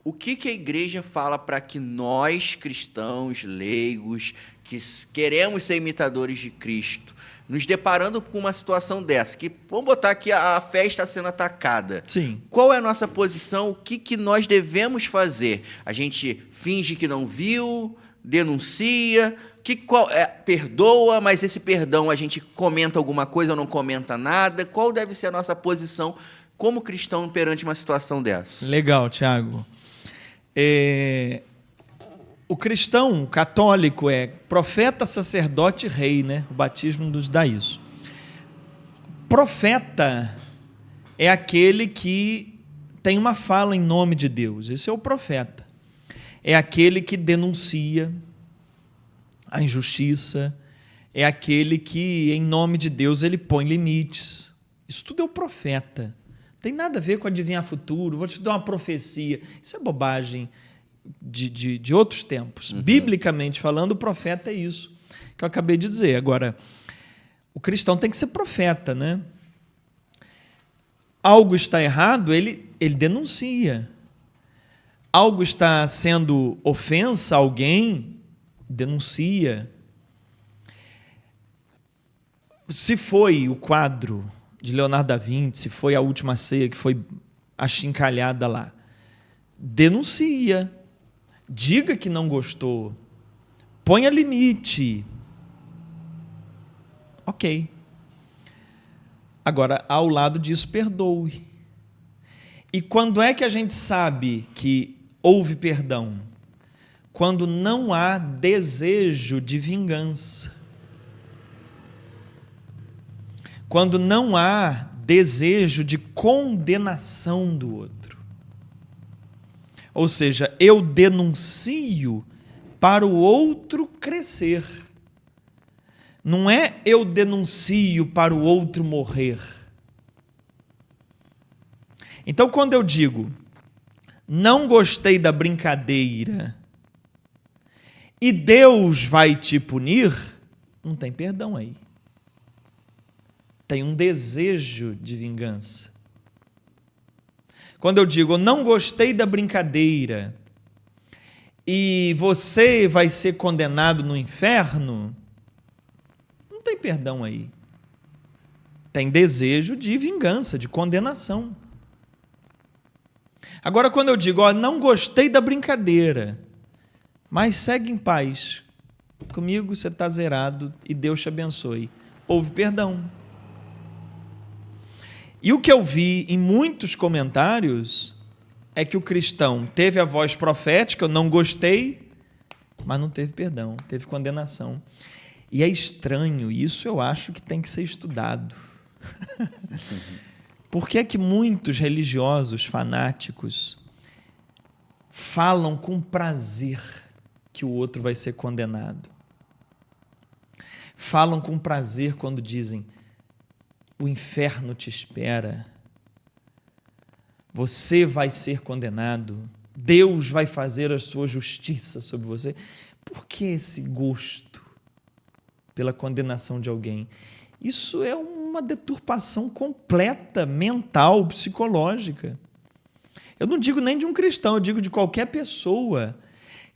o que a igreja fala para que nós, cristãos, leigos, que queremos ser imitadores de Cristo, nos deparando com uma situação dessa, que vamos botar que a fé está sendo atacada. Sim. Qual é a nossa posição? O que nós devemos fazer? A gente finge que não viu, denuncia, perdoa, mas esse perdão a gente comenta alguma coisa ou não comenta nada? Qual deve ser a nossa posição como cristão perante uma situação dessa? Legal, Tiago. O cristão católico é profeta, sacerdote e rei, né? O batismo nos dá isso. Profeta é aquele que tem uma fala em nome de Deus. Esse é o profeta. É aquele que denuncia a injustiça, é aquele que, em nome de Deus, ele põe limites. Isso tudo é o profeta. Não tem nada a ver com adivinhar futuro, vou te dar uma profecia. Isso é bobagem de outros tempos. Uhum. Biblicamente falando, o profeta é isso que eu acabei de dizer. Agora, o cristão tem que ser profeta, né? Algo está errado, ele denuncia. Algo está sendo ofensa a alguém, denuncia. Se foi o quadro de Leonardo da Vinci, se foi a Última Ceia que foi achincalhada lá, denuncia. Diga que não gostou. Ponha limite. Ok. Agora, ao lado disso, perdoe. E quando é que a gente sabe que houve perdão? Quando não há desejo de vingança. Quando não há desejo de condenação do outro. Ou seja, eu denuncio para o outro crescer. Não é eu denuncio para o outro morrer. Então, quando eu digo, não gostei da brincadeira e Deus vai te punir, não tem perdão aí. Tem um desejo de vingança. Quando eu digo, não gostei da brincadeira e você vai ser condenado no inferno, não tem perdão aí. Tem desejo de vingança, de condenação. Agora, quando eu digo, não gostei da brincadeira, mas segue em paz, comigo você está zerado e Deus te abençoe, houve perdão. E o que eu vi em muitos comentários é que o cristão teve a voz profética, eu não gostei, mas não teve perdão, teve condenação. E é estranho, isso eu acho que tem que ser estudado. Por que é que muitos religiosos fanáticos falam com prazer que o outro vai ser condenado? Falam com prazer quando dizem, o inferno te espera, você vai ser condenado, Deus vai fazer a sua justiça sobre você. Por que esse gosto pela condenação de alguém? Isso é uma deturpação completa, mental, psicológica. Eu não digo nem de um cristão, eu digo de qualquer pessoa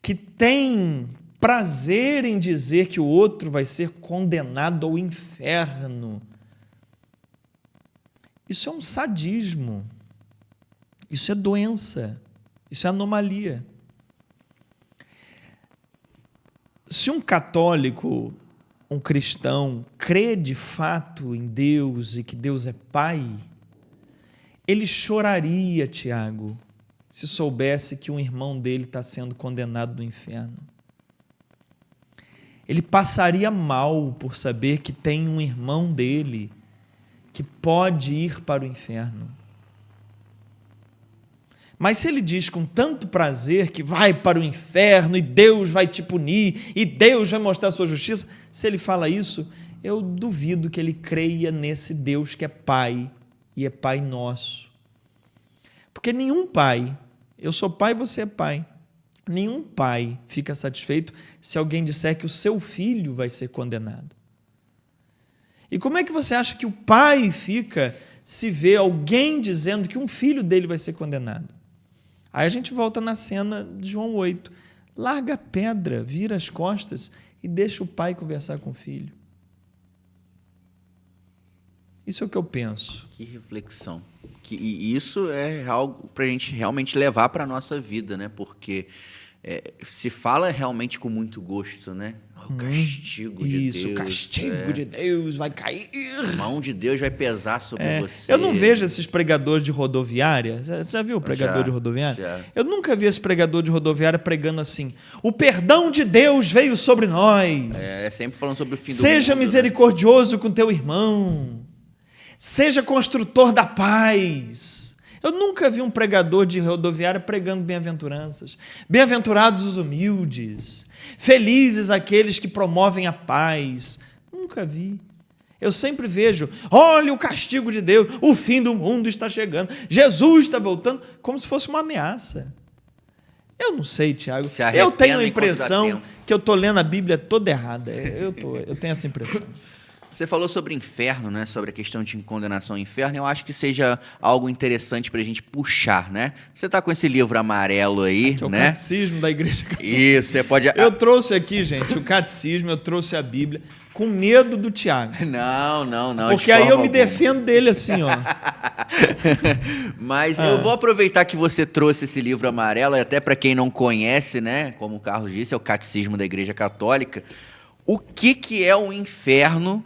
que tem prazer em dizer que o outro vai ser condenado ao inferno. Isso é um sadismo, isso é doença, isso é anomalia. Se um católico, um cristão, crê de fato em Deus e que Deus é Pai, ele choraria, Tiago, se soubesse que um irmão dele está sendo condenado no inferno. Ele passaria mal por saber que tem um irmão dele que pode ir para o inferno. Mas se ele diz com tanto prazer que vai para o inferno e Deus vai te punir e Deus vai mostrar a sua justiça, se ele fala isso, eu duvido que ele creia nesse Deus que é Pai e é Pai nosso. Porque nenhum pai, eu sou pai, você é pai, nenhum pai fica satisfeito se alguém disser que o seu filho vai ser condenado. E como é que você acha que o pai fica se vê alguém dizendo que um filho dele vai ser condenado? Aí a gente volta na cena de João 8. Larga a pedra, vira as costas e deixa o pai conversar com o filho. Isso é o que eu penso. Que reflexão. E isso é algo para a gente realmente levar para a nossa vida, né? Porque se fala realmente com muito gosto, né? O castigo de Deus. Isso, o castigo de Deus vai cair. A mão de Deus vai pesar sobre você. Eu não vejo esses pregadores de rodoviária. Você já viu o pregador de rodoviária? Já. Eu nunca vi esse pregador de rodoviária pregando assim: o perdão de Deus veio sobre nós. Sempre falando sobre o fim do mundo. Seja misericordioso com teu irmão. Seja construtor da paz. Eu nunca vi um pregador de rodoviária pregando bem-aventuranças. Bem-aventurados os humildes. Felizes aqueles que promovem a paz. Nunca vi. Eu sempre vejo, olha o castigo de Deus, o fim do mundo está chegando, Jesus está voltando, como se fosse uma ameaça. Eu não sei, Tiago. Eu tenho a impressão que eu estou lendo a Bíblia toda errada. Eu tenho essa impressão. Você falou sobre inferno, né? Sobre a questão de condenação ao inferno. Eu acho que seja algo interessante para a gente puxar, né? Você está com esse livro amarelo aí, que é o né? Catecismo da Igreja Católica. Isso, você pode... Eu trouxe aqui, gente, o Catecismo, eu trouxe a Bíblia, com medo do Tiago. Não. Porque aí eu me defendo dele assim, ó. Mas eu vou aproveitar que você trouxe esse livro amarelo, até para quem não conhece, né? Como o Carlos disse, é o Catecismo da Igreja Católica. O que é o inferno?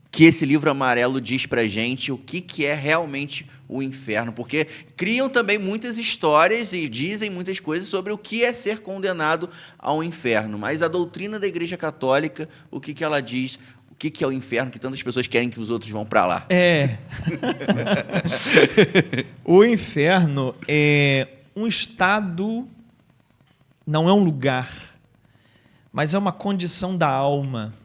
Que esse livro amarelo diz pra gente o que é realmente o inferno, porque criam também muitas histórias e dizem muitas coisas sobre o que é ser condenado ao inferno, mas a doutrina da Igreja Católica, o que ela diz, o que é o inferno, que tantas pessoas querem que os outros vão para lá. O inferno é um estado, não é um lugar, mas é uma condição da alma.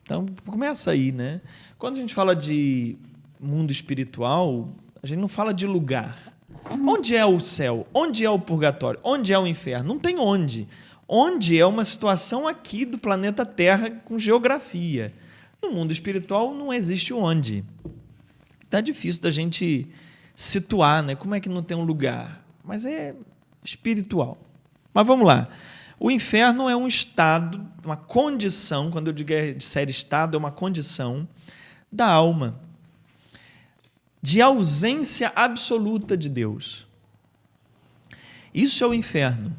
Então, começa aí, né? Quando a gente fala de mundo espiritual, a gente não fala de lugar. Onde é o céu? Onde é o purgatório? Onde é o inferno? Não tem onde. Onde é uma situação aqui do planeta Terra com geografia. No mundo espiritual não existe onde. Tá difícil da gente situar, né? Como é que não tem um lugar? Mas é espiritual. Mas vamos lá. O inferno é um estado, uma condição, quando eu disser estado, é uma condição da alma, de ausência absoluta de Deus. Isso é o inferno.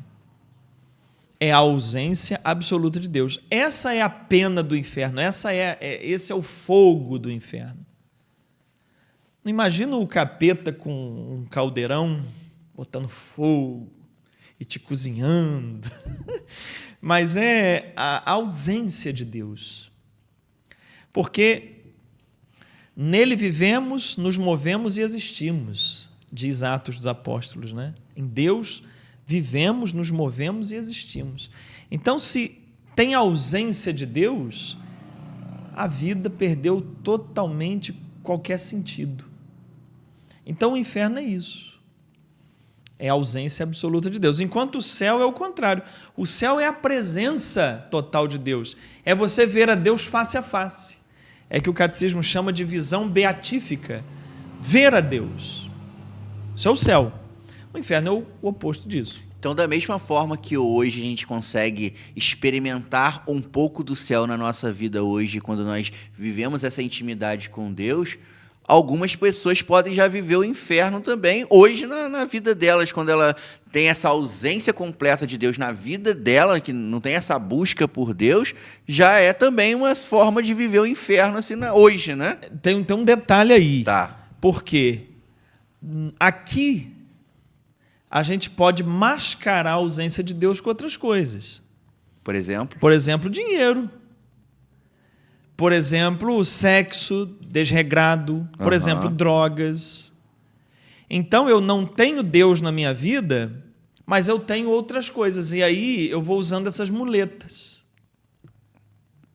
É a ausência absoluta de Deus. Essa é a pena do inferno, esse é o fogo do inferno. Não imagina o capeta com um caldeirão botando fogo e te cozinhando, mas é a ausência de Deus, porque nele vivemos, nos movemos e existimos, diz Atos dos Apóstolos, né? Em Deus vivemos, nos movemos e existimos. Então, se tem ausência de Deus, a vida perdeu totalmente qualquer sentido. Então, o inferno é isso. É a ausência absoluta de Deus. Enquanto o céu é o contrário. O céu é a presença total de Deus. É você ver a Deus face a face. É que o catecismo chama de visão beatífica. Ver a Deus. Isso é o céu. O inferno é o oposto disso. Então, da mesma forma que hoje a gente consegue experimentar um pouco do céu na nossa vida hoje, quando nós vivemos essa intimidade com Deus, algumas pessoas podem já viver o inferno também, hoje na vida delas, quando ela tem essa ausência completa de Deus na vida dela, que não tem essa busca por Deus, já é também uma forma de viver o inferno assim, hoje, né? Tem um detalhe aí. Tá. Porque aqui a gente pode mascarar a ausência de Deus com outras coisas. Por exemplo? Por exemplo, dinheiro. Por exemplo, sexo desregrado. Por exemplo, drogas. Então, eu não tenho Deus na minha vida, mas eu tenho outras coisas. E aí, eu vou usando essas muletas.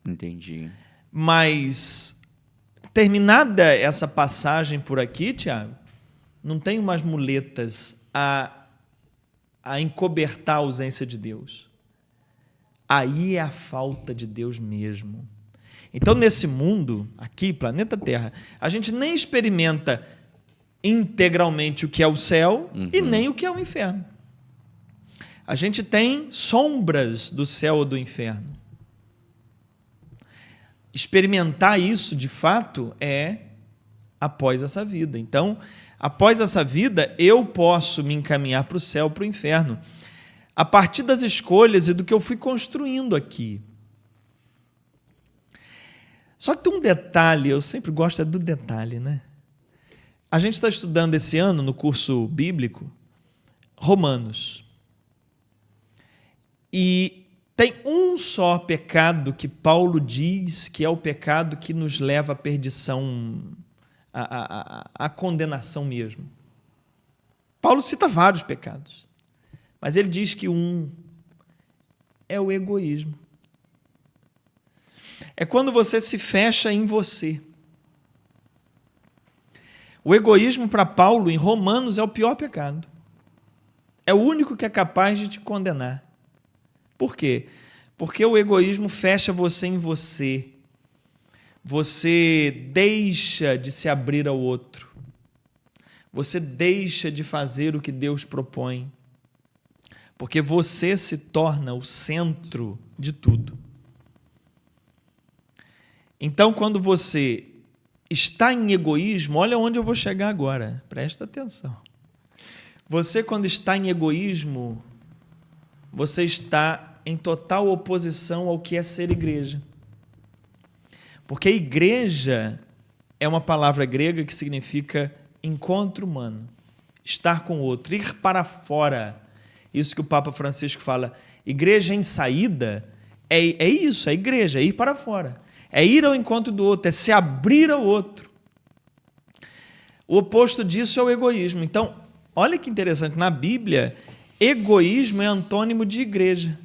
Entendi. Mas, terminada essa passagem por aqui, Tiago, não tenho mais muletas a encobertar a ausência de Deus. Aí é a falta de Deus mesmo. Então, nesse mundo, aqui, planeta Terra, a gente nem experimenta integralmente o que é o céu e nem o que é o inferno. A gente tem sombras do céu ou do inferno. Experimentar isso, de fato, é após essa vida. Então, após essa vida, eu posso me encaminhar para o céu, para o inferno, a partir das escolhas e do que eu fui construindo aqui. Só que tem um detalhe, eu sempre gosto do detalhe, né? A gente está estudando esse ano, no curso bíblico, Romanos. E tem um só pecado que Paulo diz que é o pecado que nos leva à perdição, à condenação mesmo. Paulo cita vários pecados, mas ele diz que um é o egoísmo. É quando você se fecha em você. O egoísmo, para Paulo, em Romanos, é o pior pecado. É o único que é capaz de te condenar. Por quê? Porque o egoísmo fecha você em você. Você deixa de se abrir ao outro. Você deixa de fazer o que Deus propõe. Porque você se torna o centro de tudo. Então, quando você está em egoísmo, olha onde eu vou chegar agora, presta atenção. Você, quando está em egoísmo, você está em total oposição ao que é ser igreja. Porque igreja é uma palavra grega que significa encontro humano, estar com o outro, ir para fora. Isso que o Papa Francisco fala, igreja em saída, é isso, é igreja, é ir para fora. É ir ao encontro do outro, é se abrir ao outro. O oposto disso é o egoísmo. Então, olha que interessante, na Bíblia, egoísmo é antônimo de igreja.